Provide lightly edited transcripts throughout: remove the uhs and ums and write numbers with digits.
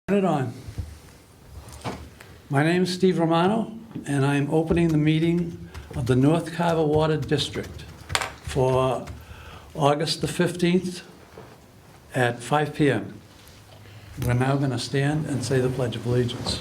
Turn it on. My name is Steve Romano, and I'm opening the meeting of the North Carver Water District for August the 15th at 5 p.m. We're now going to stand and say the Pledge of Allegiance.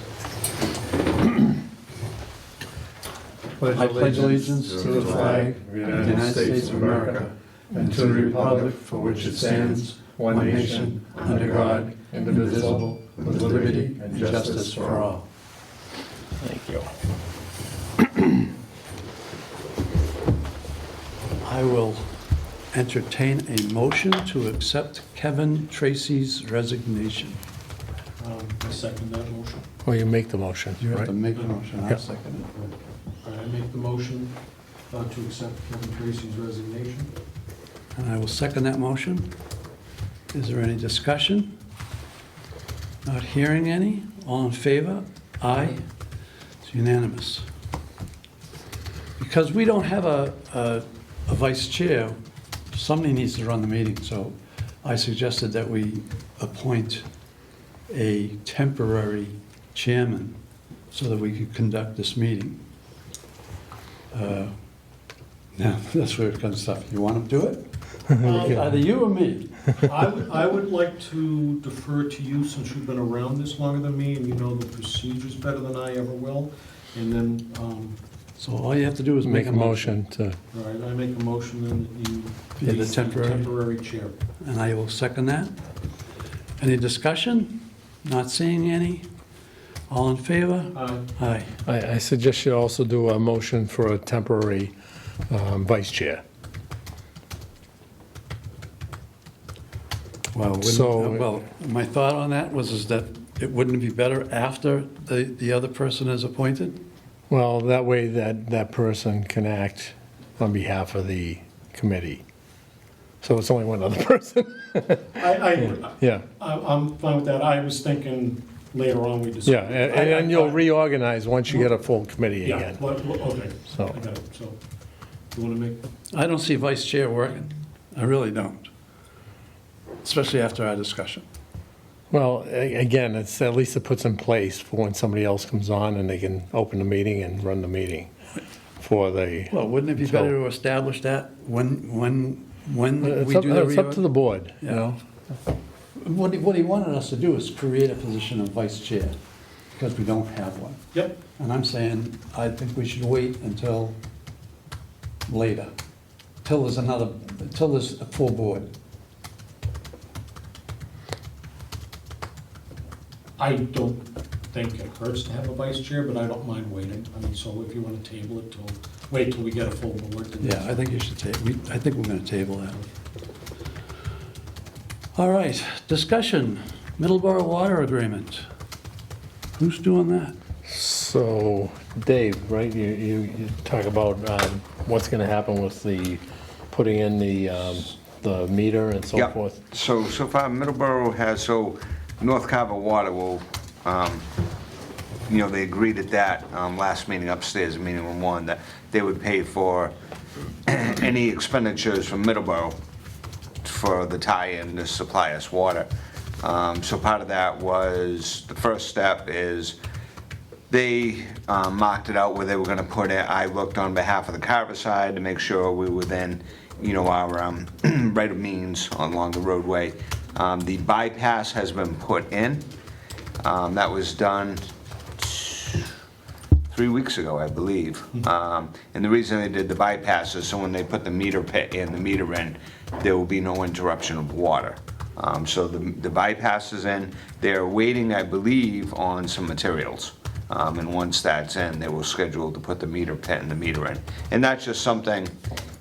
I pledge allegiance to the flag of the United States of America and to the republic for which it stands, one nation, under God, indivisible, with liberty and justice for all. Thank you. I will entertain a motion to accept Kevin Tracy's resignation. I second that motion. Well, you make the motion, You have right? to make a motion, I'll Yep. second I make the motion to accept Kevin Tracy's resignation. it. And I will second that motion. Is there any discussion? Not hearing any. All in favor? Aye. It's unanimous. Because we don't have a vice chair, somebody needs to run the meeting, so I suggested that we appoint a temporary chairman so that we could conduct this meeting. Now, that's where it comes stuff. You want to do it? Either you or me. I would like to defer to you since you've been around this longer than me and you know the procedures better than I ever will. And then, So all you have to do is Make a motion to, all right, I make a motion then that you Be the temporary chair. And I will second that. Any discussion? Not seeing any. All in favor? Aye. I suggest you also do a motion for a temporary vice chair. Well, my thought on that is that it wouldn't be better after the other person is appointed? Well, that way that person can act on behalf of the committee. So it's only one other person. Yeah, I'm fine with that. I was thinking later on we yeah, decided. and you'll reorganize once you get a full committee Yeah, again. okay, So. I got it. So, you want to make, I don't see vice chair working. I really don't. Especially after our discussion. Well, again, it's, at least it puts in place for when somebody else comes on and they can open the meeting and run the meeting for the. Well, wouldn't it be better to establish that when we do the It's up to the board, you Yeah. know? What he wanted us to do is create a position of vice chair, because we don't have one. yep, And I'm saying, I think we should wait until later, till there's a full board. I don't think it hurts to have a vice chair, but I don't mind waiting. I mean, so if you want to table it wait till we get a full board. then Yeah, I think you should I think we're gonna table that. All right, discussion, Middleborough Water Agreement. Who's doing that? So, Dave, right, you talk about what's gonna happen with the, putting in the meter and so Yep. forth? So far, Middleborough has, North Carver Water will, they agreed at that last meeting upstairs, in meeting room 1, that they would pay for any expenditures from Middleborough for the tie-in to supply us water. So part of that was, the first step is, they marked it out where they were gonna put it. I looked on behalf of the Carver side to make sure we were within, our right of means along the roadway. The bypass has been put in. That was done 3 weeks ago, I believe. And the reason they did the bypass is so when they put the meter pit in, the meter in, there will be no interruption of water. So the bypass is in. They're waiting, I believe, on some materials. And once that's in, they will schedule to put the meter pit and the meter in. And that's just something,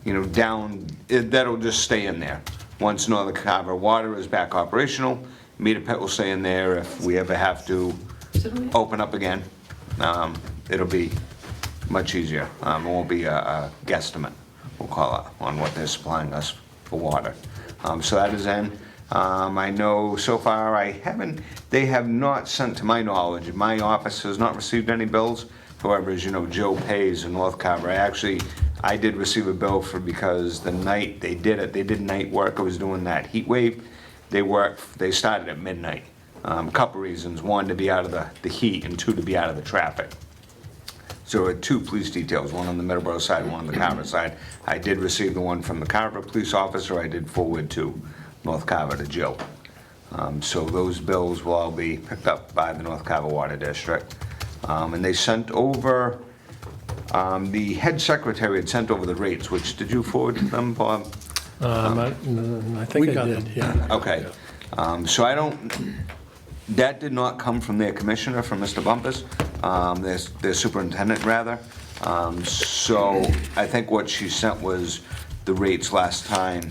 that'll just stay in there. Once Northern Carver Water is back operational, meter pit will stay in there. If we ever have to open up again, it'll be much easier. It won't be a guesstimate, we'll call it, on what they're supplying us for water. So that is in. I know so far they have not sent, to my knowledge, my office has not received any bills. However, as you know, Joe pays in North Carver. I did receive a bill because the night they did night work. I was doing that heat wave. They started at midnight. Couple reasons. One, to be out of the heat, and two, to be out of the traffic. So there were two police details, one on the Middleborough side and one on the Carver side. I did receive the one from the Carver police officer. I did forward to North Carver to Jill. So those bills will all be picked up by the North Carver Water District. And they sent over, the head secretary had sent over the rates, which, did you forward to them, Bob? I think We I got did, them. yeah. Okay. So I don't, that did not come from their commissioner, from Mr. Bumpus, their superintendent, rather. So I think what she sent was the rates last time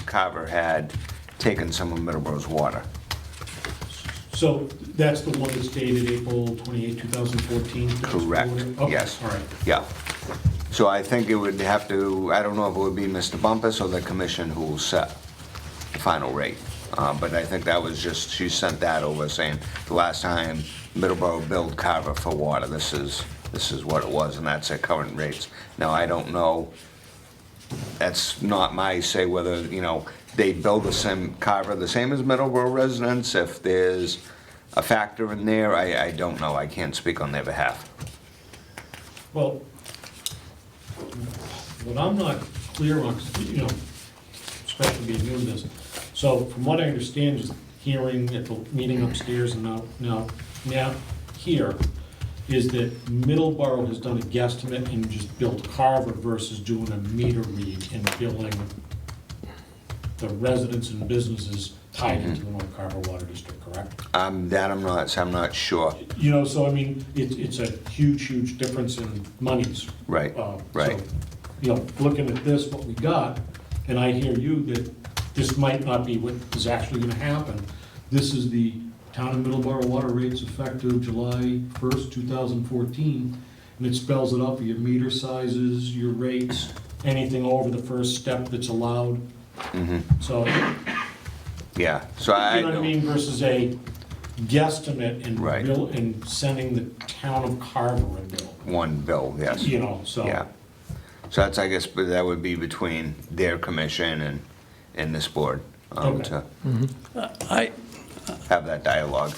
Carver had taken some of Middleborough's water. So that's the one that's dated April 28, 2014? that's Correct, forwarded? Okay, yes. all right. Yeah. So I think it would have to, I don't know if it would be Mr. Bumpus or the commission who will set the final rate. But I think that was just, she sent that over saying, the last time Middleborough billed Carver for water, this is what it was, and that's their current rates. Now, I don't know, that's not my say whether, they bill the same, Carver the same as Middleborough residents. If there's a factor in there, I don't know. I can't speak on their behalf. Well, what I'm not clear on, 'cause, especially being new in this, so from what I understand, is hearing at the meeting upstairs and now here, is that Middleborough has done a guesstimate and just billed Carver versus doing a meter read and billing the residents and businesses tied into the North Carver Water District, correct? I'm not sure. So I mean, it's a huge difference in monies. Right, right. So, looking at this, what we got, and I hear you that this might not be what is actually gonna happen. This is the Town of Middleborough water rates effective July 1st, 2014, and it spells it out for your meter sizes, your rates, anything over the first step that's allowed. So, Yeah, so I you know what I mean, versus a guesstimate and Right. bill, and sending the Town of Carver a bill, one bill, yes. so. Yeah. So that's, I guess, but that would be between their commission and this board, Okay. to I have that dialogue.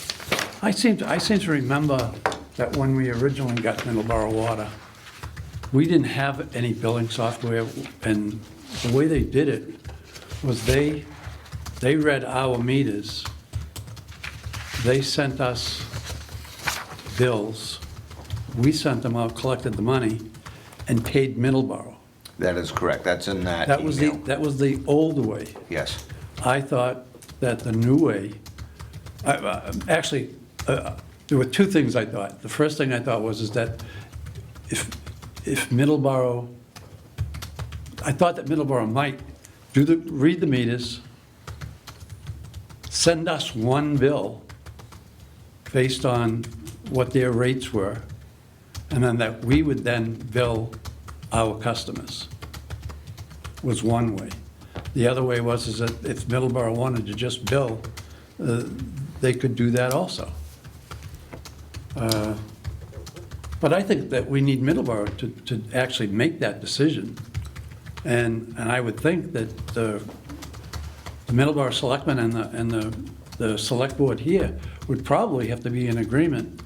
seem to remember that when we originally got Middleborough Water, we didn't have any billing software, and the way they did it was they read our meters, they sent us bills, we sent them out, collected the money, and paid Middleborough. That is correct, that's in that That was the, email. that was the old way. Yes, I thought that the new way, actually, there were two things I thought. The first thing I thought was that if Middleborough, I thought that Middleborough might read the meters, send us one bill based on what their rates were, and then that we would then bill our customers, was one way. The other way was that if Middleborough wanted to just bill, they could do that also. But I think that we need Middleborough to actually make that decision. And I would think that the Middleborough Selectmen and the Select Board here would probably have to be in agreement.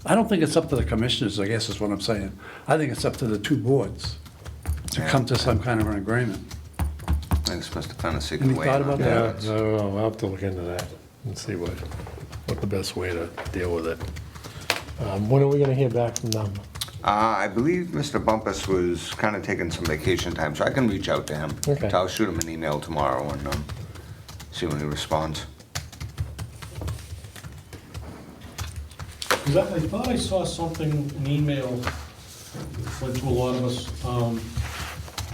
I don't think it's up to the commissioners, I guess is what I'm saying. I think it's up to the two boards to come to some kind of an agreement. I think it's supposed to kind of secret Any way. thought about Yeah, that? no, I'll have to look into that and see what the best way to deal with it. When are we gonna hear back from them? I believe Mr. Bumpus was kind of taking some vacation time, so I can reach out to him. Okay. I'll shoot him an email tomorrow and see when he responds. Because I thought I saw something, an email, went to a lot of us,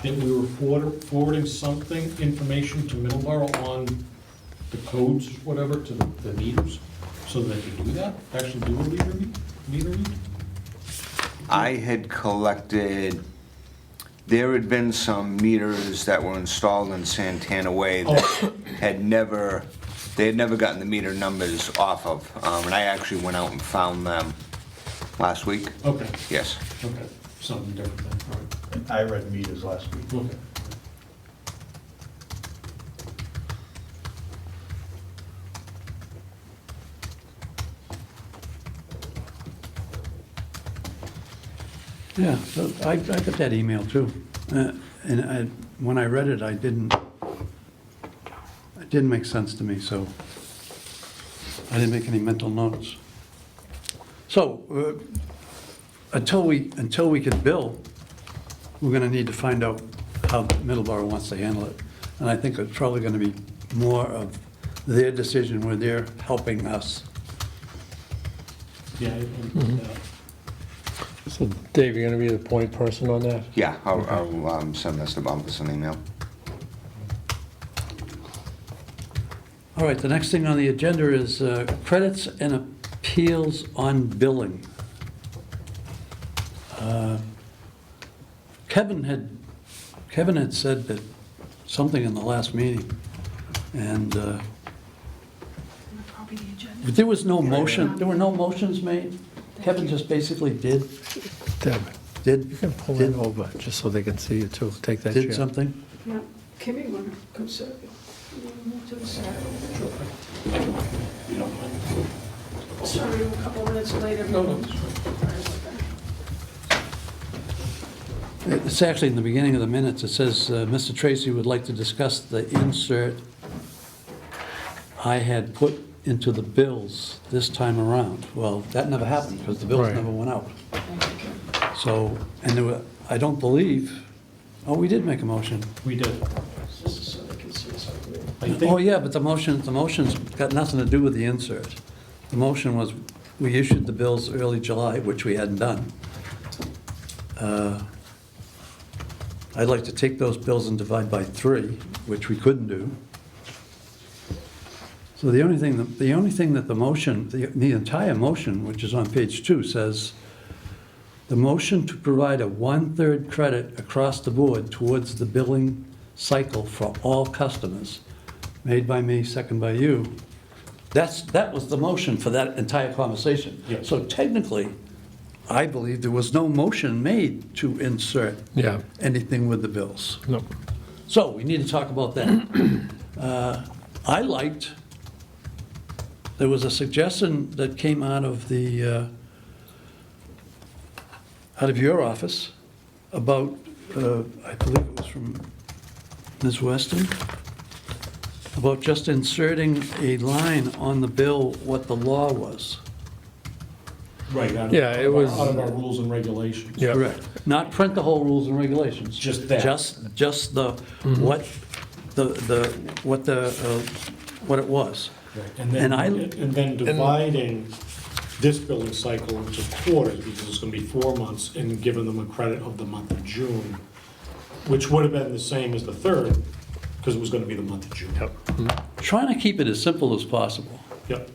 that we were forwarding something, information to Middleborough on the codes, whatever, to the meters, so that they could do that, actually do a meter read? I had collected, there had been some meters that were installed in Santana Way that they had never gotten the meter numbers off of. And I actually went out and found them last week. Okay, Yes. okay, something different then, all right. I read meters last week. Okay. Yeah, so I got that email too. When I read it, it didn't make sense to me, so I didn't make any mental notes. So, until we can bill, we're gonna need to find out how Middleborough wants to handle it. And I think it's probably gonna be more of their decision where they're helping us. Yeah, So Dave, you're gonna be the point person on that? Yeah, I'll send Mr. Bumpus an email. All right, the next thing on the agenda is credits and appeals on billing. Kevin had said that something in the last meeting, and Probably the agenda. there was no motion, there were no motions made. Kevin just basically did Deb, you can pull Did- it over, just so they can see you too. Take that chair. did something. Yeah, Kimmy wanna come serve you. You wanna move to the side? you don't mind. Sorry, a couple minutes later. No, no. It's actually in the beginning of the minutes. It says, Mr. Tracy would like to discuss the insert I had put into the bills this time around. Well, that never happened because the bills Right. never went out. So, and there were, I don't believe, oh, we did make a motion. We did. Just so they can see us. I Oh, think, yeah, but the motion's got nothing to do with the insert. The motion was, we issued the bills early July, which we hadn't done. I'd like to take those bills and divide by 3, which we couldn't do. So the only thing that the motion, the entire motion, which is on page 2, says, the motion to provide a 1/3 credit across the board towards the billing cycle for all customers, made by me, second by you. That was the motion for that entire conversation. Yes. So technically, I believe there was no motion made to insert Yeah, anything with the bills. no, So we need to talk about that. I liked, there was a suggestion that came out of your office about, I believe it was from Ms. Weston, about just inserting a line on the bill what the law was. right, out of Yeah, it was- out of our rules and regulations. yeah. Correct. Not print the whole rules and regulations. Just that. Just the, what it was. Right, And then dividing this billing cycle into quarters, because it's gonna be 4 months, and giving them a credit of the month of June, which would have been the same as the 3rd, because it was gonna be the month of June. Yep. Trying to keep it as simple as possible. Yep,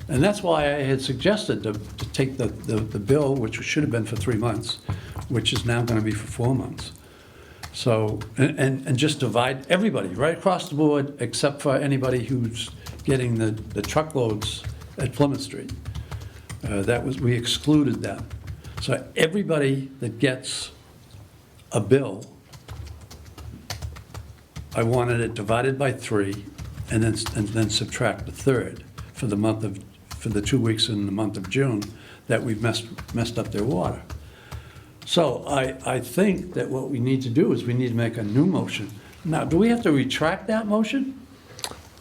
And that's why I had suggested to take the bill, which should have been for 3 months, which is now gonna be for 4 months. So, and just divide everybody, right across the board, except for anybody who's getting the truckloads at Plymouth Street. We excluded them. So everybody that gets a bill, I wanted it divided by 3, and then subtract the 3rd for the 2 weeks in the month of June that we've messed up their water. So I think that what we need to do is we need to make a new motion. Now, do we have to retract that motion?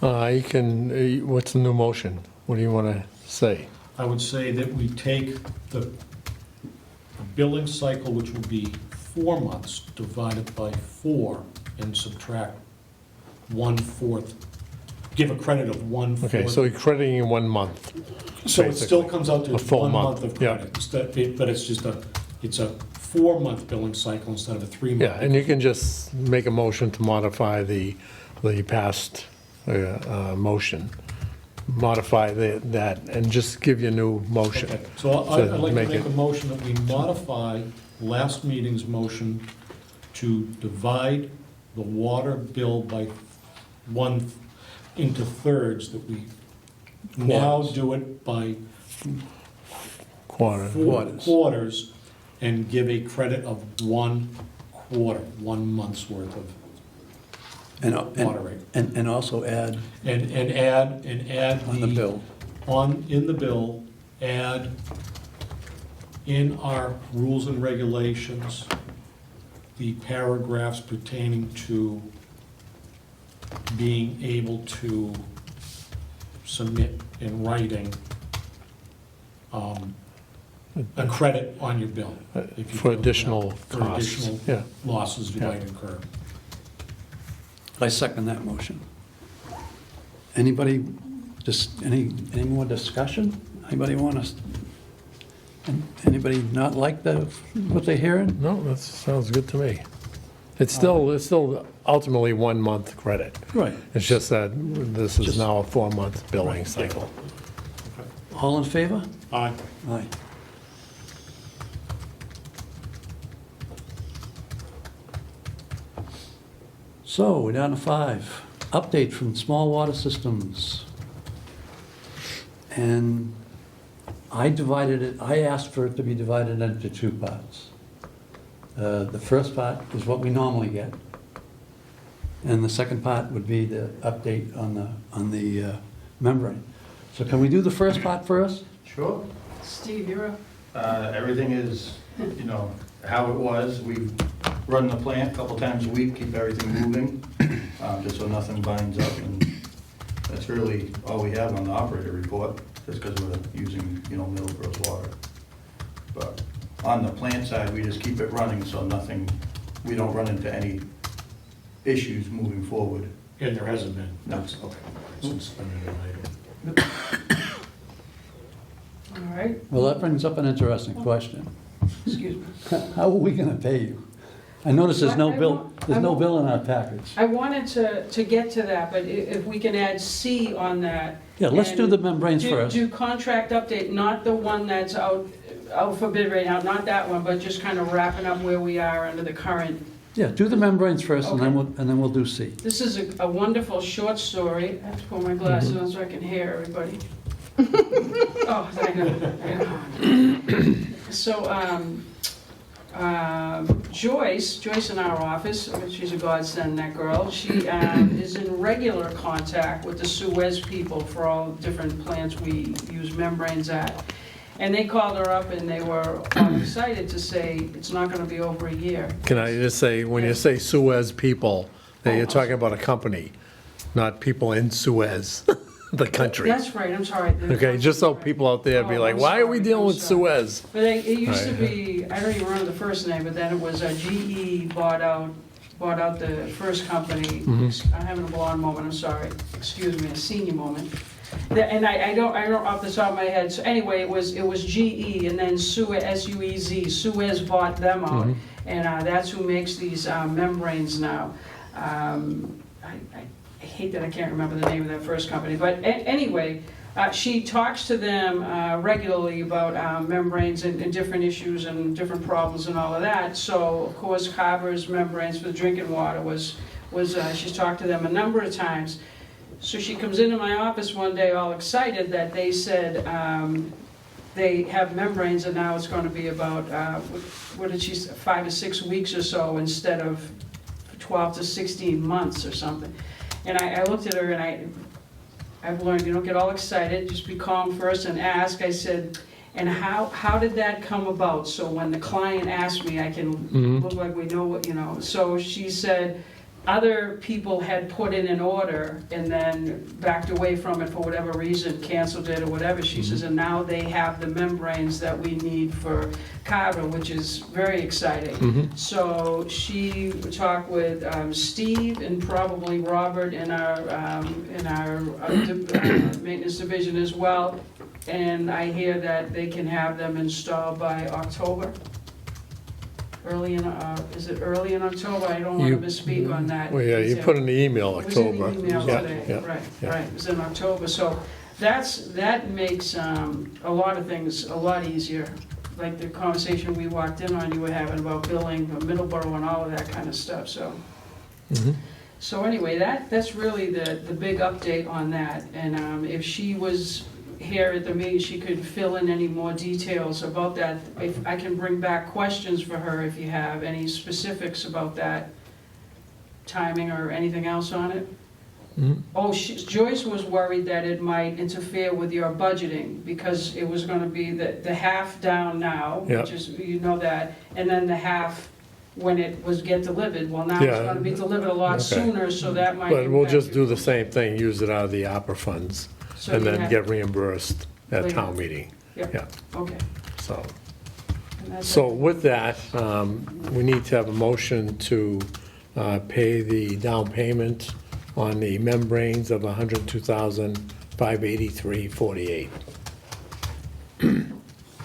You can, what's the new motion? What do you want to say? I would say that we take the billing cycle, which will be 4 months, divided by 4, and subtract 1/4, give a credit of 1/4. Okay, so you're crediting in 1 month. So it still basically. comes out to A full 1 month month, of yeah. credit, but it's just it's a 4-month billing cycle instead of a 3-month. Yeah, and you can just make a motion to modify the past motion. Modify that and just give you a new motion. Okay, so I'd like to make a motion that we modify last meeting's motion to divide the water bill by 1 into thirds, that we now do it by Quarter. 4 quarters and give a credit of 1/4, 1 month's worth of water rate. And also add And add on the bill. in the bill, add in our rules and regulations, the paragraphs pertaining to being able to submit in writing a credit on your bill. if you For feel- additional For costs, additional yeah. losses you Yeah. might incur. I second that motion. Anybody, just, any more discussion? Anybody want us, anybody not like what they're hearing? No, that sounds good to me. It's still ultimately 1 month credit. Right. It's just that this is Just- now a 4-month billing cycle. All in favor? Aye. Aye. So, we're down to 5. Update from small water systems. And I asked for it to be divided into 2 parts. The first part is what we normally get. And the second part would be the update on the membrane. So can we do the first part first? Sure. Steve, you're up. Everything is, how it was. We run the plant a couple times a week, keep everything moving, just so nothing binds up. And that's really all we have on the operator report, just because we're using, Middleborough's water. But on the plant side, we just keep it running, so we don't run into any issues moving forward. And there hasn't been? No. Okay. Suspended item. All right, Well, that brings up an interesting question. excuse me. How are we gonna pay you? I notice there's no I bill, won't- there's I no won't- bill in our package. I wanted to get to that, but if we can add C on that. Yeah, let's do and the membranes first. Do contract update, not the one that's out for bid right now, not that one, but just kind of wrapping up where we are under the current. Yeah, do the membranes first, and then Okay. we'll do C. This is a wonderful short story. I have to put my glasses on so I can hear everybody. Oh, thank God. So, Joyce in our office, she's a godsend, that girl, she is in regular contact with the Suez people for all different plants we use membranes at. And they called her up and they were all excited to say it's not gonna be over a year. Can I just say, when you say Suez people, that you're talking about a company, not people in Suez, the country. That's right, I'm sorry. Okay, just so people out there be Oh, like, I'm why are we sorry, dealing I'm with sorry. Suez? But it used to Right. be, I don't even remember the first name, but then it was GE bought out the first company. I'm having a blonde moment, I'm sorry, excuse me, a senior moment. And I don't off the top of my head, so anyway, it was GE and then Suez, S-U-E-Z, Suez bought them out. And that's who makes these membranes now. I hate that I can't remember the name of that first company, but anyway, she talks to them regularly about membranes and different issues and different problems and all of that. So, of course, Carver's membranes for drinking water was she's talked to them a number of times. So she comes into my office one day all excited that they said they have membranes and now it's going to be about, what did she say, 5 to 6 weeks or so instead of 12 to 16 months or something. And I looked at her and I've learned, you don't get all excited, just be calm first and ask. I said, and how did that come about? So when the client asked me, I can look like we know what, So she said, other people had put in an order and then backed away from it for whatever reason, canceled it or whatever. She says, and now they have the membranes that we need for Carver, which is very exciting. So she talked with Steve and probably Robert in our maintenance division as well. And I hear that they can have them installed by October. Is it early in October? I don't want to misspeak on that. Well, yeah, you put in the email It was in October. the email Yeah, today, yeah, right, yeah. right, it was in October, so that makes a lot of things a lot easier. Like the conversation we walked in on, you were having about billing Middleborough and all of that kind of stuff, so. So anyway, that's really the big update on that, and if she was here at the meeting, she could fill in any more details about that. If I can bring back questions for her if you have any specifics about that timing or anything else on it. Oh, Joyce was worried that it might interfere with your budgeting, because it was gonna be the half down now, Yeah. which is, you know that, and then the half when it was get delivered. Well, now it's Yeah. gonna be delivered a lot Okay. sooner, so that might. But we'll impact just do you. the same thing, use it out of the opera funds, So and you then have- get reimbursed at Later. town meeting. Yeah. Yeah, Okay. so. And that's So it. with that, we need to have a motion to pay the down payment on the membranes of $102,583.48.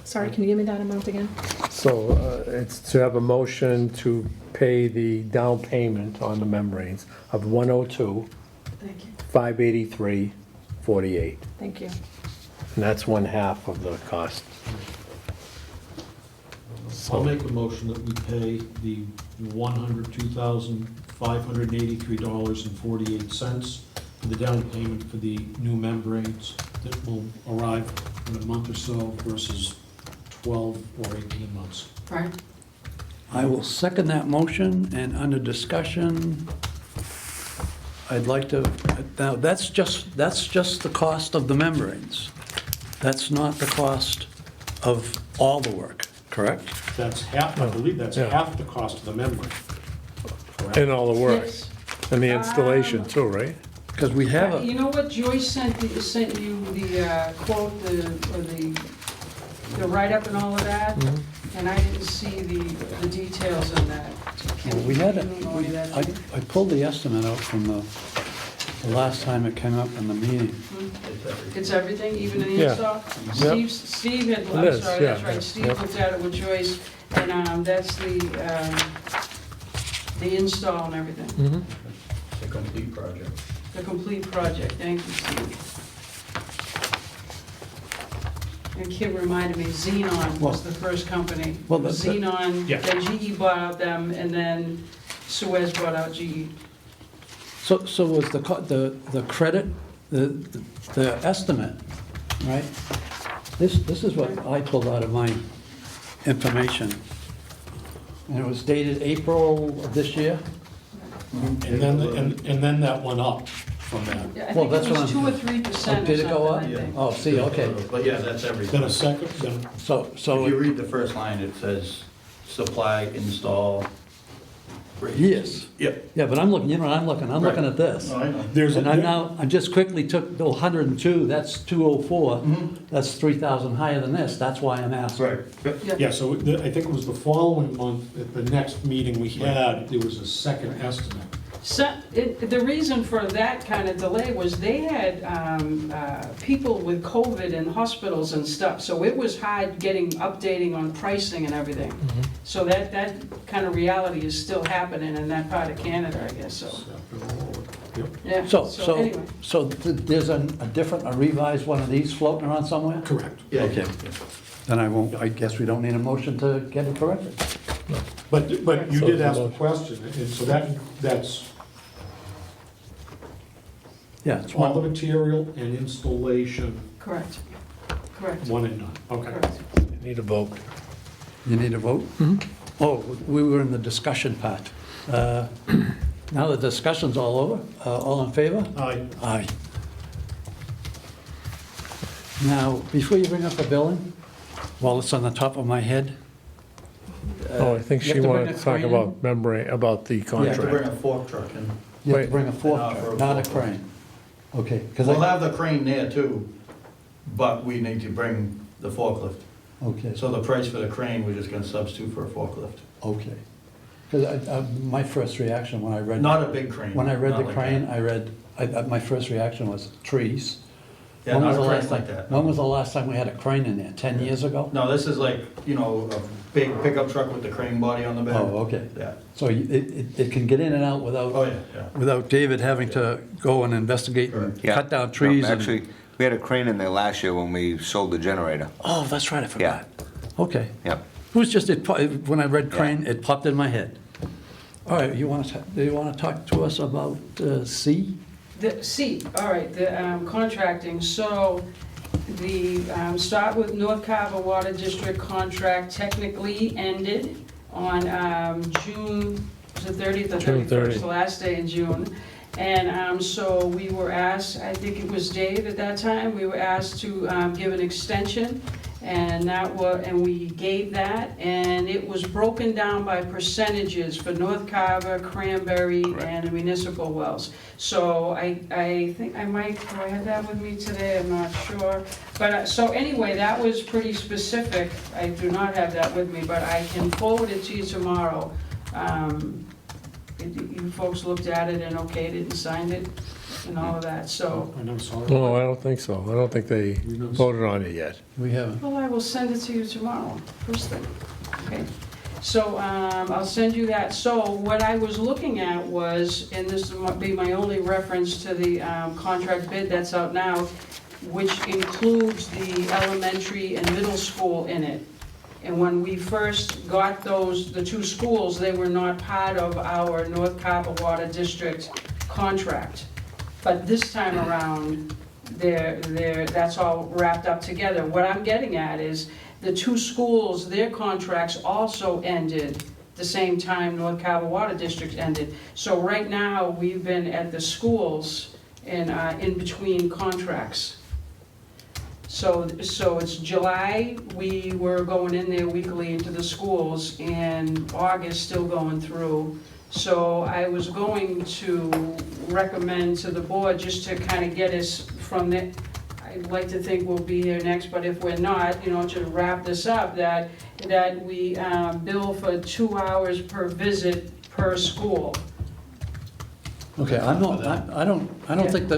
Sorry, can you give me that amount again? So it's to have a motion to pay the down payment on the membranes of Thank you. $102,583.48. Thank you. And that's one half of the cost. I'll make a motion that we pay the $102,583.48 for the down payment for the new membranes that will arrive in a month or so versus 12 or 18 months. Right? I will second that motion, and under discussion, I'd like to, now, that's just the cost of the membranes. That's not the cost of all the work, correct? That's half, I believe that's Yeah. half the cost of the membrane. Correct? And all the work, Yes. and the installation too, right? Because we have a, You know what, Joyce sent you the quote, or the write-up and all of that, and I didn't see the details in that. Can we had you know any of that? I pulled the estimate out from the last time it came up in the meeting. It's everything, even in the Yeah. install? Yep. Steve had, It I'm is, sorry, that's yeah. right, Steve Yep. looked at it with Joyce, and that's the install and everything, It's a complete project. the complete project, thank you, Steve. And Kim reminded me, Xenon was the first company. Well, It was the- Xenon, Yeah. then GE bought out them, and then Suez bought out GE. So was the credit, the estimate, right? This is what I pulled out of my information. And it was dated April of this year? And then that went up from that. Yeah, I Well, think that's it what was I'm- 2 or 3% Oh, or did it go something, I up? think. Oh, see, okay. But yeah, that's everything. Then a second, then, So, If you so, read the first line, it says supply, install. rate. yes. Yep. Yeah, but I'm looking, you know what I'm looking at this. Oh, I know. there's And a, I just quickly took the 102, that's 204, that's 3,000 higher than this, that's why I'm asking. Right. Yep. yeah, so I think it was the following month, at the next meeting we had, there was a second estimate. So, the reason for that kind of delay was they had people with COVID in hospitals and stuff, so it was hard updating on pricing and everything. So that kind of reality is still happening in that part of Canada, I guess, so, Yep, yeah. So anyway. there's a different, a revised one of these floating around somewhere? correct. Yeah, Okay. yeah. Then I guess we don't need a motion to get it corrected. But you So did it's a ask the motion. question, and so that's Yeah, it's all the one, material and installation, Correct, correct, one and done. Okay. correct. Need a vote. you need a vote? Oh, we were in the discussion part. Now the discussion's all over, all in favor? Aye. Aye. Now, before you bring up the billing, while it's on the top of my head. Oh, I think you she have to bring wanted a to talk crane about membrane, about the You have to bring contract. a fork truck in. You have to bring a fork Not for truck, a not a forklift. crane. Okay, because We'll have the crane there too, but we need to bring the forklift. okay, So the price for the crane, we're just gonna substitute for a forklift. okay. Because my first reaction when I read. Not a big crane. When I read not the like crane, that. my first reaction was trees. Yeah, When not was a the crane last like time- that. When was the last time we had a crane in there? 10 years ago? No, this is like, a big pickup truck with the crane body on the back. Oh, okay. Yeah. So it can get in and out Oh, without, yeah. without David having to go and investigate and Correct. Yeah. cut down No, trees? and- Actually, we had a crane in there last year when we sold the generator. Oh, that's right, I forgot. Okay. Yep. It was just, when I read crane, it popped in my head. All right, do you want to talk to us about C? All right, the contracting, so start with North Carver Water District contract technically ended on June, was it 30th or June 31st? 30th. The last day in June. And so we were asked, I think it was Dave at that time, we were asked to give an extension, and we gave that, and it was broken down by percentages for North Carver, Cranberry, and the municipal wells. So I think I might, do I have that with me today? I'm not sure. But, so anyway, that was pretty specific. I do not have that with me, but I can forward it to you tomorrow. You folks looked at it and okayed it and signed it and all of that, so. I never saw it. No, I don't think so. I don't think they voted on it yet. We haven't. Well, I will send it to you tomorrow, first thing, okay? So, I'll send you that. So what I was looking at was, and this might be my only reference to the contract bid that's out now, which includes the elementary and middle school in it. And when we first got the two schools, they were not part of our North Carver Water District contract. But this time around, that's all wrapped up together. What I'm getting at is, the two schools, their contracts also ended the same time North Carver Water District ended. So right now, we've been at the schools in between contracts. So it's July, we were going in there weekly into the schools, and August still going through. So I was going to recommend to the board, just to kind of get us from the, I'd like to think we'll be here next, but if we're not, to wrap this up, that we bill for 2 hours per visit per school. Okay, I don't think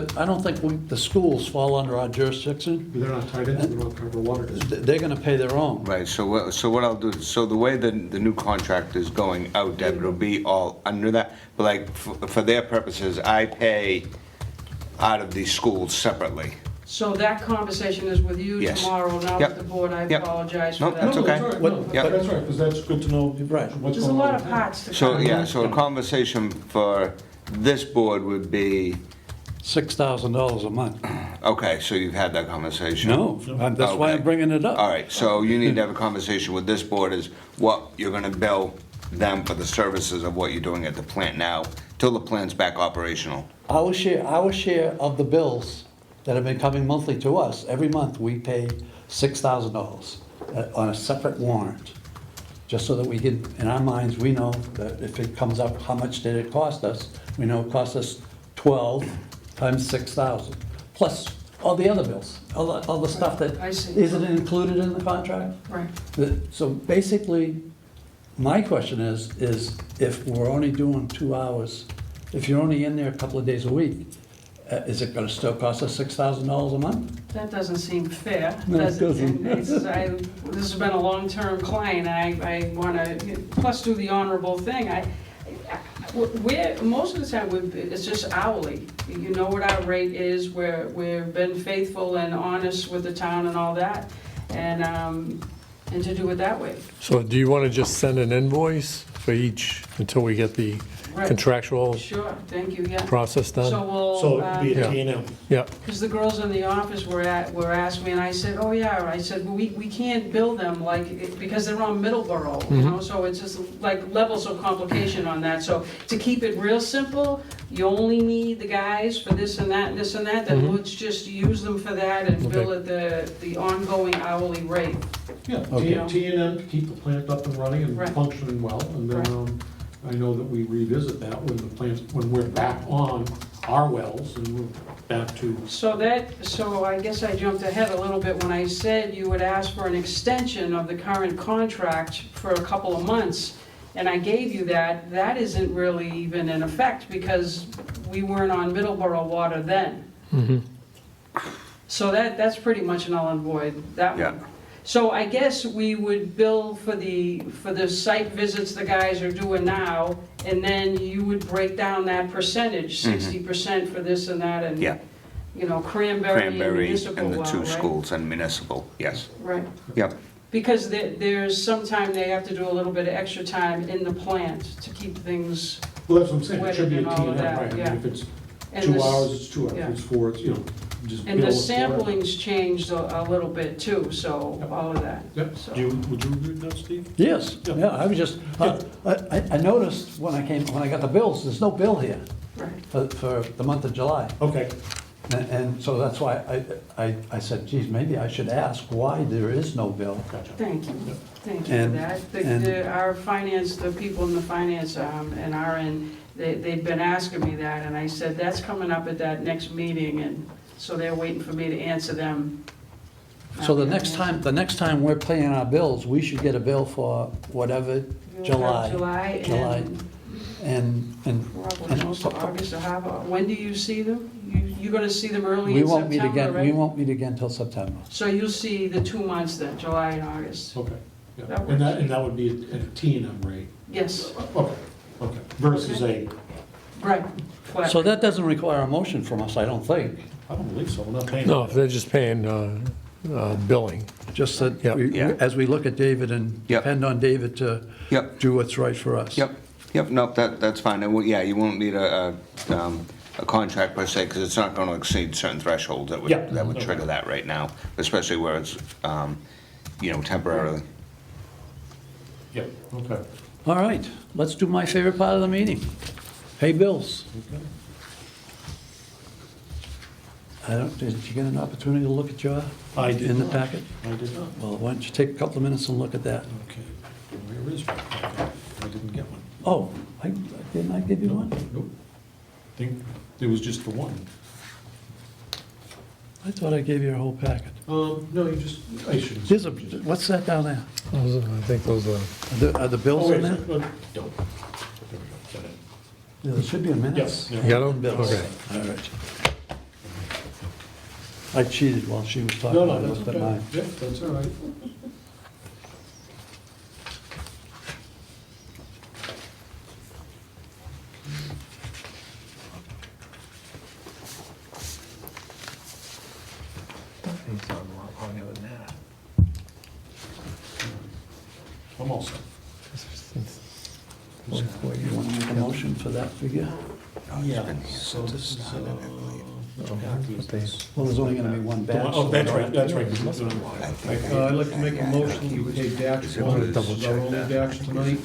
the schools fall under our jurisdiction. They're not tied into the North Carver Water District. They're gonna pay their own. Right, so what I'll do, so the way the new contract is going out, Deb, it'll be all under that, but like, for their purposes, I pay out of these schools separately. So that conversation is with you Yes. tomorrow, not Yep. with the board. I Yep. apologize No, for that. that's okay. That's right, no, Yep. that's right, because that's good to know Right. what's There's a going lot on of in town. parts to So, come. yeah, so a conversation for this board would be, $6,000 a month. okay, so you've had that conversation? No, that's why Okay. I'm bringing it up. All right, so you need to have a conversation with this board is what you're gonna bill them for the services of what you're doing at the plant now, till the plant's back operational. Our share of the bills that have been coming monthly to us, every month, we pay $6,000 on a separate warrant. Just so that we can, in our minds, we know that if it comes up, how much did it cost us? We know it cost us 12 times 6,000, plus all the other bills, all the stuff that I see. isn't included in the contract. Right. So basically, my question is if we're only doing 2 hours, if you're only in there a couple of days a week, is it gonna still cost us $6,000 a month? That doesn't seem fair. No, it does doesn't. This has been a long-term client, I want to, plus do the honorable thing. Most of the time, it's just hourly. You know what our rate is, we've been faithful and honest with the town and all that, and to do it that way. So do you want to just send an invoice for each until we get the Right. contractual Sure, thank you, yeah. process So done? we'll. So it'd be Yeah. a T&M. Yeah, Because the girls in the office were asked me, and I said, oh yeah, I said, well, we can't bill them because they're on Middleborough, you know, so it's just like levels of complication on that. So to keep it real simple, you only need the guys for this and that and this and that, then let's just use them for that and bill it the ongoing hourly rate. Yeah, Okay. T&M to keep the plant up and running and Right. functioning well, and then, I know that we revisit that when we're back on our wells and we're back to, So I guess I jumped ahead a little bit when I said you would ask for an extension of the current contract for a couple of months. And I gave you that. That isn't really even in effect because we weren't on Middleborough water then. So that's pretty much null and void, that Yeah. one. So I guess we would bill for the site visits the guys are doing now, and then you would break down that percentage, 60% for this and that, and, Yeah. Cranberry and Cranberry municipal and the well, two right? schools and municipal, yes. Right, Yep, because there's sometime they have to do a little bit of extra time in the plant to keep things, well, that's what I'm saying, it should be a Wetted and all of T&M, that, right? I yeah. mean, if it's and 2 the, hours, it's 2 hours, yeah. if it's 4, it's, just bill and the us for it. sampling's changed a little bit too, so all of that. Yep, So- would you agree with that, Steve? Yes, Yeah. yeah, I was just, I noticed when I got the bills, there's no bill here. Right. for the month of July. Okay, And so that's why I said, geez, maybe I should ask why there is no bill. gotcha. Thank you, thank you for And- that. and- Our finance, the people in the finance and our end, they've been asking me that, and I said, that's coming up at that next meeting, and so they're waiting for me to answer them. So the next time we're paying our bills, we should get a bill for whatever, July. July July. and probably most of August or half, when do you see them? You're gonna see them early We in won't meet September, again, we right? won't meet again till September. So you'll see the 2 months then, July and August? Okay, yeah. That And that would be at a T&M rate? Yes, Okay, versus a, right. flat So rate. that doesn't require a motion from us, I don't think. I don't believe so, we're not paying. No, if they're just paying billing. Just that, Yep. Yeah. as we look at David and Yep. depend on David to Yep, do what's right for us. yep, no, that's fine. Yeah, you won't need a contract per se, because it's not going to exceed certain thresholds that would, Yeah. that would trigger that right now, especially where it's, temporarily. Yep, okay. All right, let's do my favorite part of the meeting, pay bills. Okay. Did you get an opportunity to look at your, I did in the not. packet? I did not. Well, why don't you take a couple of minutes and look at that? Okay, where is my packet? I didn't get one. Oh, didn't I give you one? Nope. Think, there was just the one. I thought I gave you a whole packet. No, you just, I should. Here's what's that down there? I think those are, Are the bills in there? No. There we go, got it. Yeah, there should be a minute. Yes. you got them? Bills. Okay. All right. I cheated while she was talking. No, I no, looked that's at okay. mine. Yeah, that's all right. He's on a lot longer than that. I'm all set. You want to make a motion for that figure? Yeah, so this is, which packet is this? Well, there's only going to be one batch. Oh, that's right, that's right. I'd like to make a motion, we pay Dax one, this is our only Dax tonight,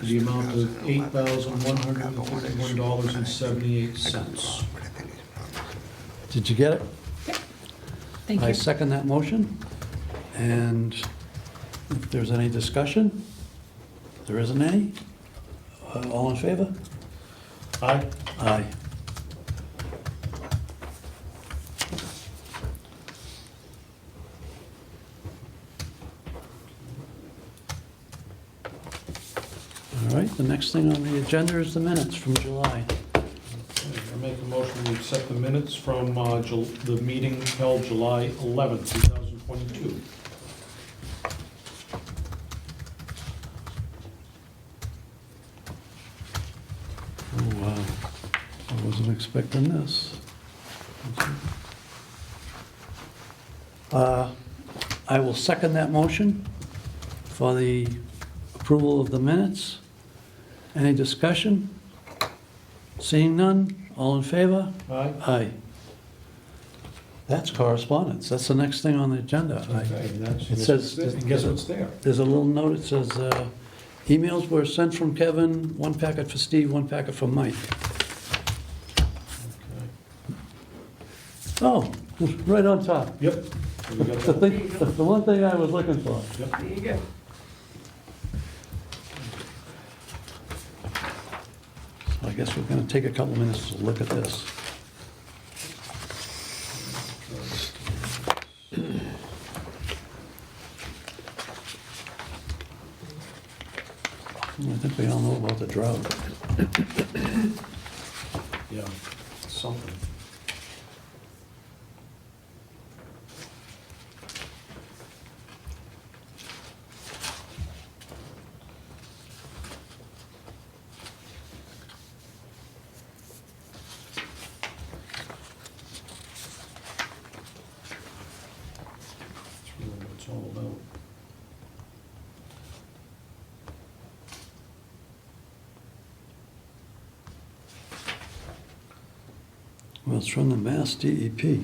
the amount of $8,151.78. Did you get it? Thank I you. second that motion. And if there's any discussion, there isn't any? All in favor? Aye. Aye. All right, the next thing on the agenda is the minutes from July. I make a motion to accept the minutes from the meeting held July 11th, 2022. Oh, wow. I wasn't expecting this. I will second that motion for the approval of the minutes. Any discussion? Seeing none, all in favor? Aye. Aye. That's correspondence, that's the next thing on the agenda. Okay, and that's, It says- and guess what's there? There's a little note, it says, emails were sent from Kevin, one packet for Steve, one packet for Mike. Okay. Oh, right on top. Yep. So we got The that. thing, the one thing I was looking for. Yep. There you go. I guess we're gonna take a couple minutes to look at this. I think we all know about the drought. Yeah, something. That's really what it's all about. Well, it's from the Mass DEP.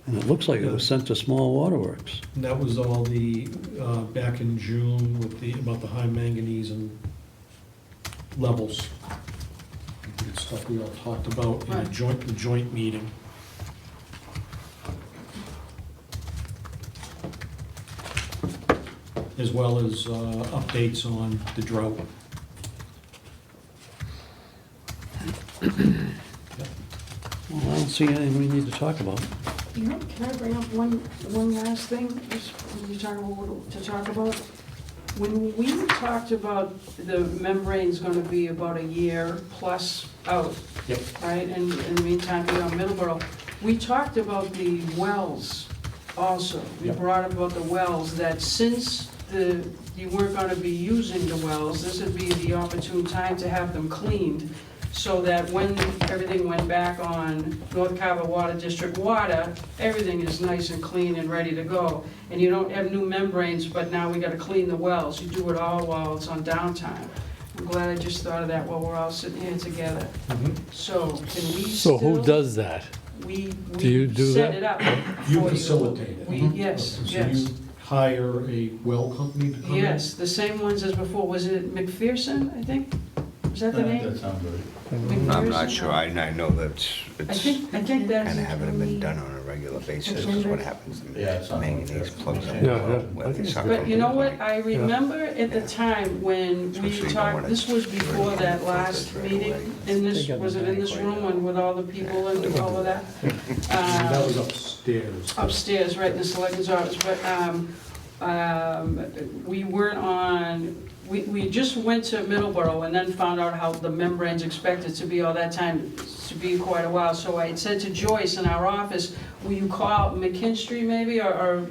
And it looks like it was sent to Small Waterworks. And that was all the, back in June with about the high manganese and levels. It's stuff we all talked about in Right. the joint meeting. As well as updates on the drought. Well, I don't see anything we need to talk about. You know, can I bring up one last thing, just when you talk about? When we talked about the membrane's gonna be about a year plus out, Yep. right, and in the meantime, be on Middleborough, we talked about the wells also. We Yep. brought up about the wells, that since you weren't gonna be using the wells, this would be the opportune time to have them cleaned, so that when everything went back on North Carver Water District water, everything is nice and clean and ready to go. And you don't have new membranes, but now we gotta clean the wells. You do it all while it's on downtime. I'm glad I just thought of that while we're all sitting here together. So can we So who still- does that? We Do you do set that? it up You for facilitate it. Yes, So yes. you hire a well company to come in? Yes, the same ones as before. Was it McPherson, I think? Was that the name? That sounds right. I'm not McPherson? sure, I know that I it's think that's, kind of haven't been done on a regular basis, is what happens. Yeah, it's not- Manganese plugs up. Yeah, where they suck but from. you know what? I remember at the time when we Especially you don't talked, wanna this was before burn that it, last filter it meeting, away. in this, was it in this room and with all the people and all of that? That was upstairs. Upstairs, right in the selectman's office, but we weren't on, we just went to Middleborough and then found out how the membrane's expected to be all that time, to be quite a while. So I had said to Joyce in our office, will you call McKinstry maybe, or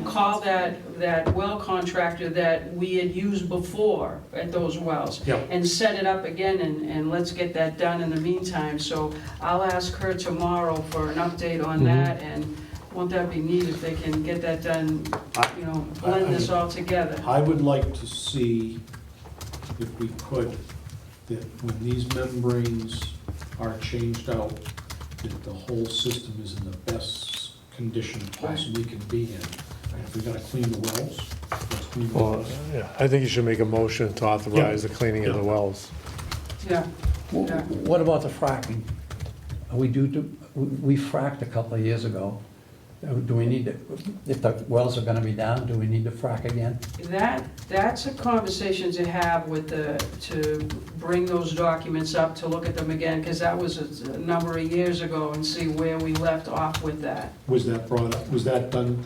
call that well contractor that we had used before at those wells? Yep. And set it up again, and let's get that done in the meantime. So I'll ask her tomorrow for an update on that, and won't that be neat if they can get that done, you know, blend this all together? I would like to see, if we could, that when these membranes are changed out, that the whole system is in the best condition possibly can be in. And if we gotta clean the wells, let's clean the Well, wells. yeah, I think you should make a motion to authorize the cleaning of the wells. Yeah, W- Yeah. What about the fracking? We fracked a couple of years ago. Do we need to, if the wells are gonna be down, do we need to frack again? that's a conversation to have with to bring those documents up, to look at them again, because that was a number of years ago, and see where we left off with that. Was that brought up, was that done,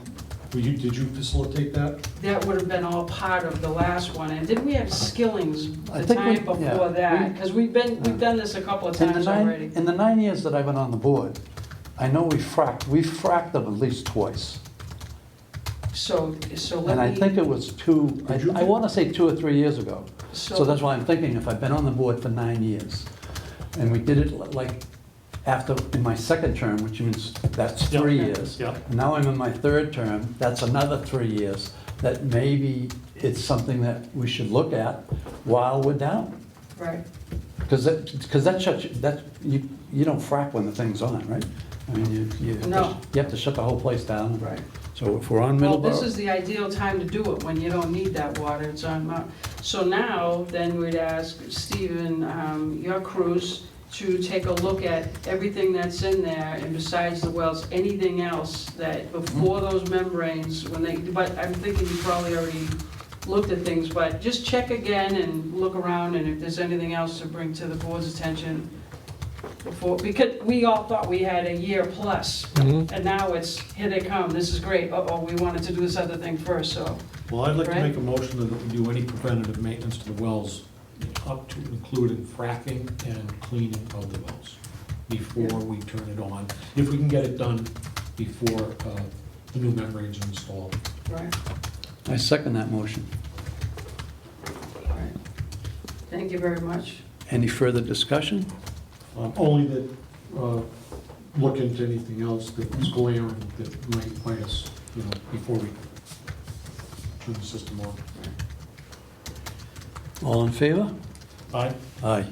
did you facilitate that? That would have been all part of the last one, and didn't we have Skillings I the think we- time before yeah, that? Because we've done this a couple of times already. In the 9 years that I've been on the board, I know we've fracked them at least twice. So And let I me, think it was I wanna say 2 or 3 years ago. So that's why I'm thinking, if I've been on the board for 9 years, and we did it like after, in my second term, which means that's Yeah. 3 years. Yeah. And now I'm in my third term, that's another 3 years, that maybe it's something that we should look at while we're down. right, Because that shuts, you don't frack when the thing's on, right? I mean, you No. have to shut the whole place down. right. So if we're on Well, this Middleborough, is the ideal time to do it, when you don't need that water, it's on, so now, then we'd ask Stephen, your crews, to take a look at everything that's in there, and besides the wells, anything else that, before those membranes, when they, but I'm thinking you probably already looked at things, but just check again and look around, and if there's anything else to bring to the board's attention before, because we all thought we had a year plus, and now it's, here they come, this is great, uh-oh, we wanted to do this other thing first, so, Well, I'd like to Right. make a motion that we do any preventative maintenance to the wells, up to including fracking and cleaning of the wells before we turn it on, if we can get it done before the new membranes are installed. right, I second that motion. right. Thank you very much. Any further discussion? Only that, look into anything else that's glaring that might bite us, before we turn the system on. All in favor? Aye? Aye.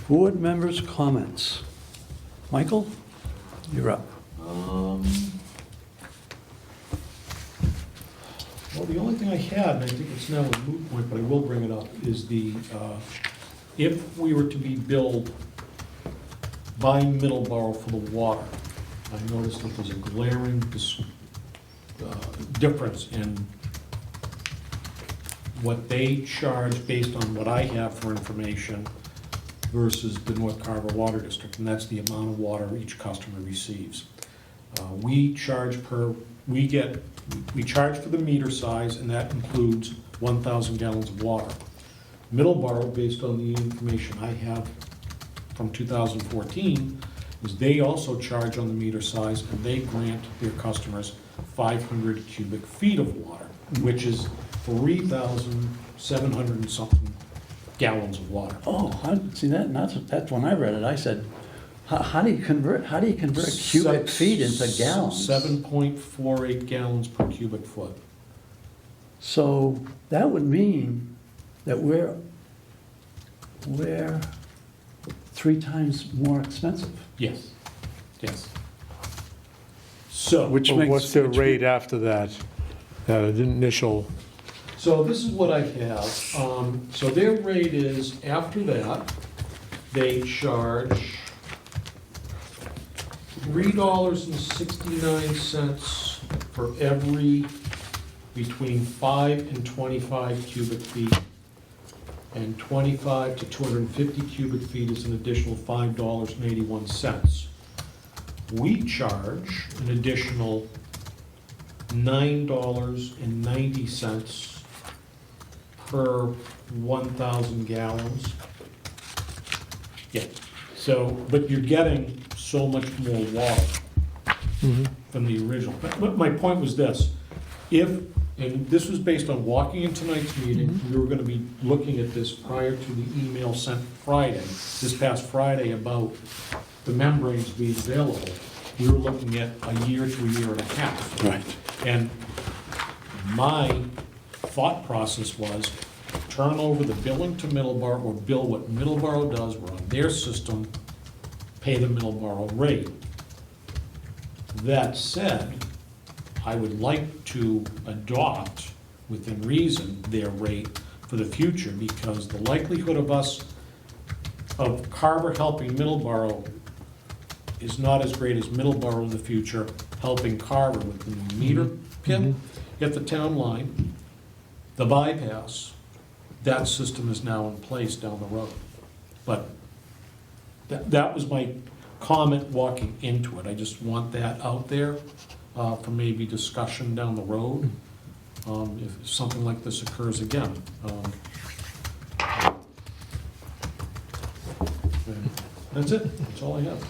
Board members' comments. Michael, you're up. Well, the only thing I had, and I think it's now a moot point, but I will bring it up, is if we were to be billed by Middleborough for the water, I noticed that there's a glaring difference in what they charge based on what I have for information versus the North Carver Water District, and that's the amount of water each customer receives. We charge we charge for the meter size, and that includes 1,000 gallons of water. Middleborough, based on the information I have from 2014, is they also charge on the meter size, and they grant their customers 500 cubic feet of water, which is 3,700 and something gallons of water. Oh, see that, and that's when I read it, I said, how do you convert cubic feet into gallons? 7.48 gallons per cubic foot. So that would mean that we're 3 times more expensive. Yes, yes. So, Which But makes. what's the which- rate after that, that initial, so this is what I have. So their rate is, after that, they charge $3.69 for every between 5 and 25 cubic feet. And 25 to 250 cubic feet is an additional $5.81. We charge an additional $9.90 per 1,000 gallons. Yeah, so, but you're getting so much more water than the original. But my point was this, and this was based on walking in tonight's meeting, we were gonna be looking at this prior to the email sent this past Friday about the membranes being available. We were looking at a year to a year and a half. Right. And my thought process was, turn over the billing to Middleborough, or bill what Middleborough does, we're on their system, pay the Middleborough rate. That said, I would like to adopt, within reason, their rate for the future, because the likelihood of Carver helping Middleborough is not as great as Middleborough in the future helping Carver with the new meter pit at the town line, the bypass. That system is now in place down the road. But that was my comment walking into it. I just want that out there for maybe discussion down the road, if something like this occurs again. And that's it, that's all I have.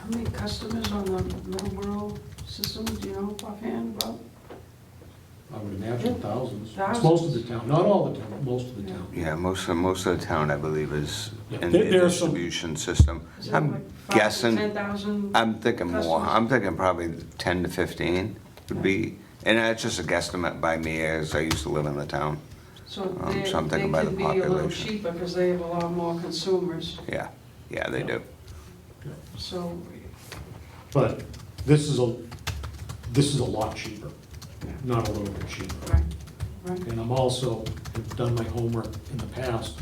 How many customers on the Middleborough system, do you know offhand, Rob? I would imagine thousands. It's Thousands. most of the town, not all the town, but most of the town. Yeah, most of the town, I believe, is Yeah, in the there are some- distribution system. Is it I'm like 5,000 to guessing, 10,000? I'm thinking more, customers? I'm thinking probably 10 to 15 would be, and that's just a guesstimate by me, as I used to live in the town. So so I'm thinking by the they could be a little population. cheaper because they have a lot more consumers, Yeah, they do. so, But this is a lot cheaper, not a little bit cheaper. right, right. And I'm also, have done my homework in the past,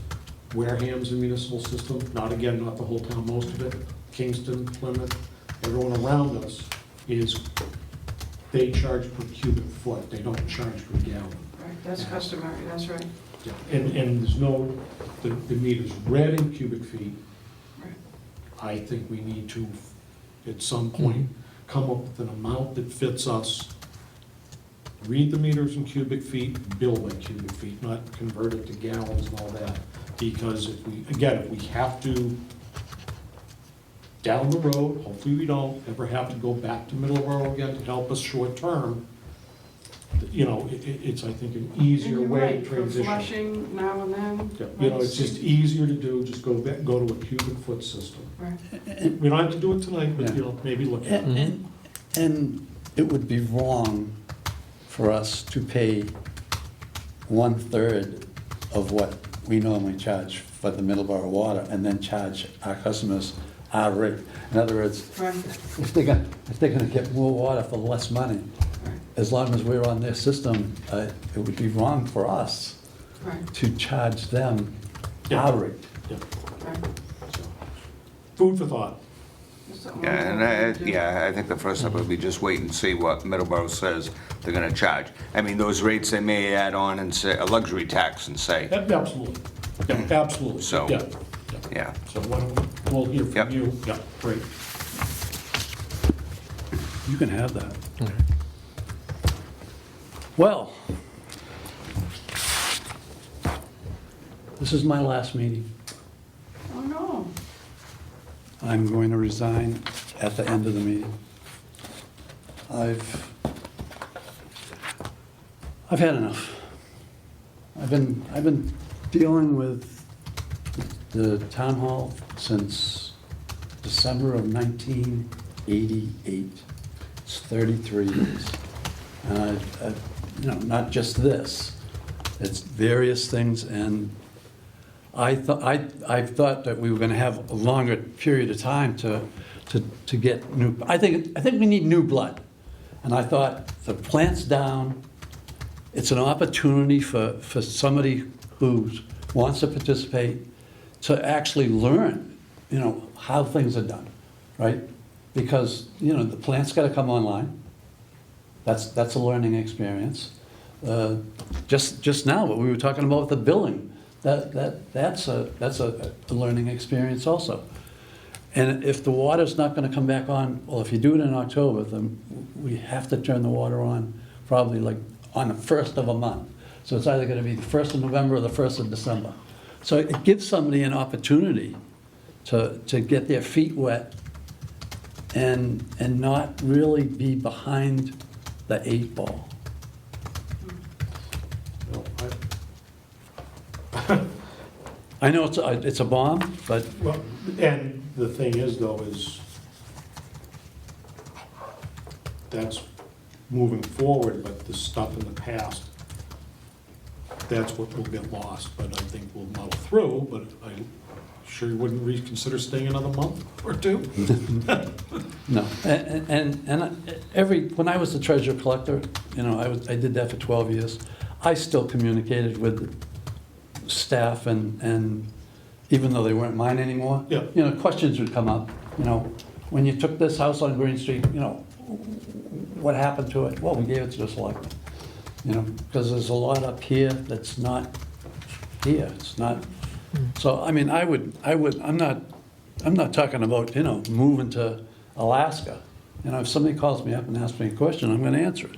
Wareham's a municipal system, not the whole town, most of it, Kingston, Plymouth, everyone around us they charge per cubic foot, they don't charge per gallon. Right, that's customary, that's right. And there's the meter's read in cubic feet. Right. I think we need to, at some point, come up with an amount that fits us. Read the meters in cubic feet, bill by cubic feet, not convert it to gallons and all that. Because if we have to, down the road, hopefully we don't ever have to go back to Middleborough again to help us short term, it's, I think, an easier And you're way right, to for transition. flushing now and then. Yeah, it's just easier to do, just go to a cubic foot system. Right. We don't have to do it tonight, but, maybe look at it. And it would be wrong for us to pay 1/3 of what we normally charge for the Middleborough water and then charge our customers our rate. In other words, Right, if they're gonna get more water for less money, right. as long as we're on their system, it would be wrong for us Right, to charge them Yeah. our rate. Yeah, right. so, food for thought. That's the Yeah, only and thing we do. I think the first step would be just wait and see what Middleborough says they're gonna charge. I mean, those rates they may add on and say, a luxury tax and say, Absolutely, yeah, absolutely. So- Yeah, yeah. yeah. So we'll hear Yep. from you, yeah, great. You can have that. Well, this is my last meeting. Oh, no. I'm going to resign at the end of the meeting. I've had enough. I've been dealing with the town hall since December of 1988. It's 33 years. And not just this, it's various things, and I thought that we were gonna have a longer period of time to get new, I think we need new blood. And I thought, the plant's down, it's an opportunity for somebody who wants to participate to actually learn, how things are done, right? Because, the plant's gotta come online. That's a learning experience. Just now, what we were talking about with the billing, that's a learning experience also. And if the water's not gonna come back on, well, if you do it in October, then we have to turn the water on probably like on the 1st of a month. So it's either gonna be the 1st of November or the 1st of December. So it gives somebody an opportunity to get their feet wet and not really be behind the 8 ball. Well, I know it's a bomb, but Well, and the thing is, though, is that's moving forward, but the stuff in the past, that's what will get lost, but I think we'll muddle through, but I sure you wouldn't reconsider staying another month or two? no. When I was the treasurer collector, I did that for 12 years. I still communicated with staff and even though they weren't mine anymore. Yeah. Questions would come up, when you took this house on Green Street, what happened to it? Well, we gave it to the selectmen, because there's a lot up here that's not here, it's not. So, I'm not talking about, moving to Alaska. If somebody calls me up and asks me a question, I'm gonna answer it.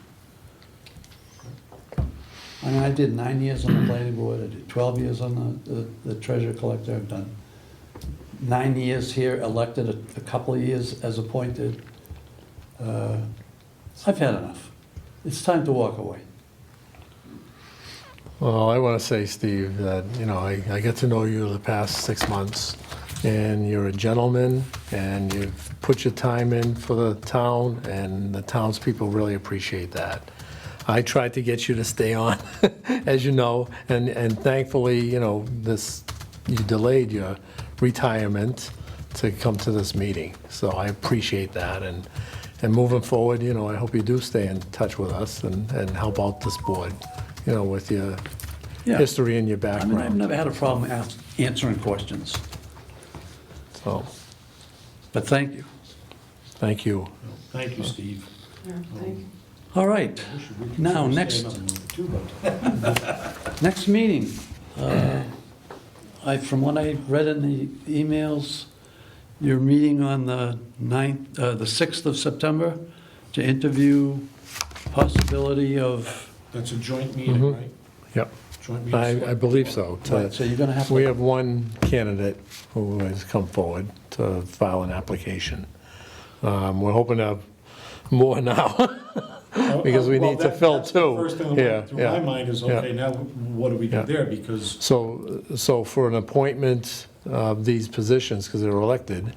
I did 9 years on the planning board, I did 12 years on the treasurer collector, I've done 9 years here, elected a couple of years as appointed. I've had enough. It's time to walk away. Well, I want to say, Steve, that, I get to know you the past 6 months, and you're a gentleman, and you've put your time in for the town, and the townspeople really appreciate that. I tried to get you to stay on, as you know, and thankfully, you delayed your retirement to come to this meeting. So I appreciate that, and moving forward, I hope you do stay in touch with us and help out this board, with your Yeah. history and your I've background. never had a problem answering questions, So, but thank you. thank you. Thank you, Steve. Yeah, thank you. All right, I wish we could Now, stay next- another month or two, but next meeting. From what I read in the emails, you're meeting on the 6th of September to interview possibility of, that's a joint meeting, Mhm. right? Yep, Joint meeting. I believe so. right, so you're gonna have We to, have one candidate who has come forward to file an application. We're hoping to have more now, because we Well, need to fill that's the two. first thing that Yeah, went through my yeah. mind is, yeah. okay, now what do we do Yeah. there? Because, So for an appointment of these positions, because they're elected,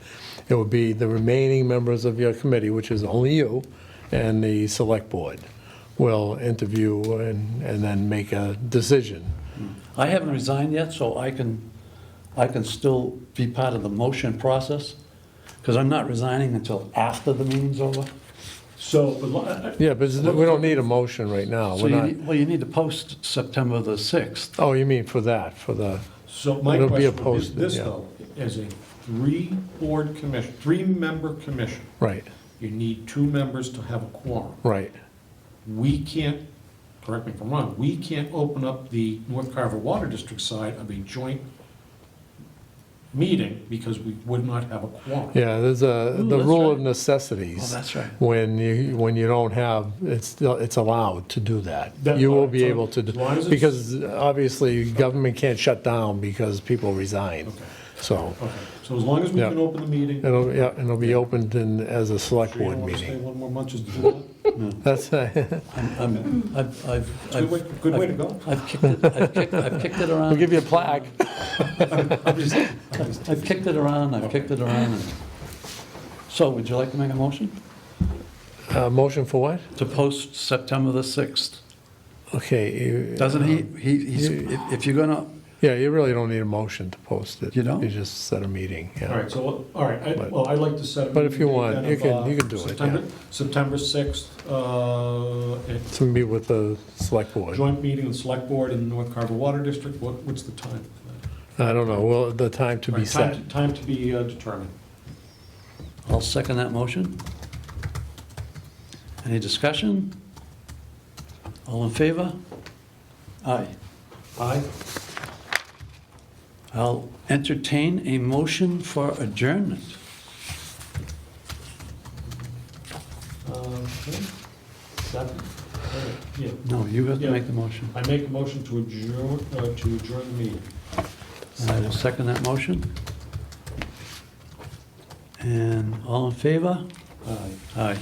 it would be the remaining members of your committee, which is only you, and the select board will interview and then make a decision. I haven't resigned yet, so I can still be part of the motion process, because I'm not resigning until after the meeting's over. So, Yeah, but we don't need a motion right now. So We're you not, need, well, you need to post September the 6th. oh, you mean for that, for the, so my It'll be a question would be posted, this yeah. though, as a three-member commission, right, you need 2 members to have a quorum. right. We can't, correct me if I'm wrong, we can't open up the North Carver Water District side of a joint meeting because we would not have a quorum. Yeah, there's the that's rule of right. necessities. Oh, that's right. When you don't have, it's allowed to do that. That You will part, be so able to, as long as it's- because obviously, government can't shut down because people resign. Okay, So, okay. So as long as we Yeah. can open the meeting. it'll be opened as a select Sure you board don't want to stay meeting. one more month just to do that? That's, It's a good way to go. I've kicked it around. we'll give you a plaque. I've kicked it around, and- So, would you like to make a motion? Motion for what? To post September the 6th? Okay. Doesn't he's, if you're gonna, Yeah, you really don't need a motion to post it. You don't? You just set a meeting, yeah. All right, so, all right, But- well, I'd like to set a. But if you meeting want, then you of, can do it, September- September 6th, To meet with the select board. joint meeting of the Select Board in the North Carver Water District. What's the time? I don't know, well, the time to be All right, set. Time to be determined. I'll second that motion. Any discussion? All in favor? Aye. Aye? I'll entertain a motion for adjournment. Okay. Second? Yeah. No, you have to Yeah. make the motion. I make a motion to adjourn the meeting. And I will second that motion. And all in favor? Aye. Aye.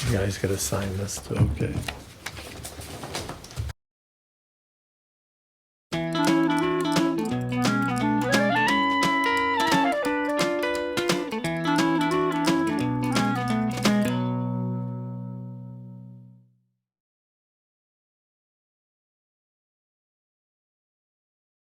You guys gotta sign this too. Okay.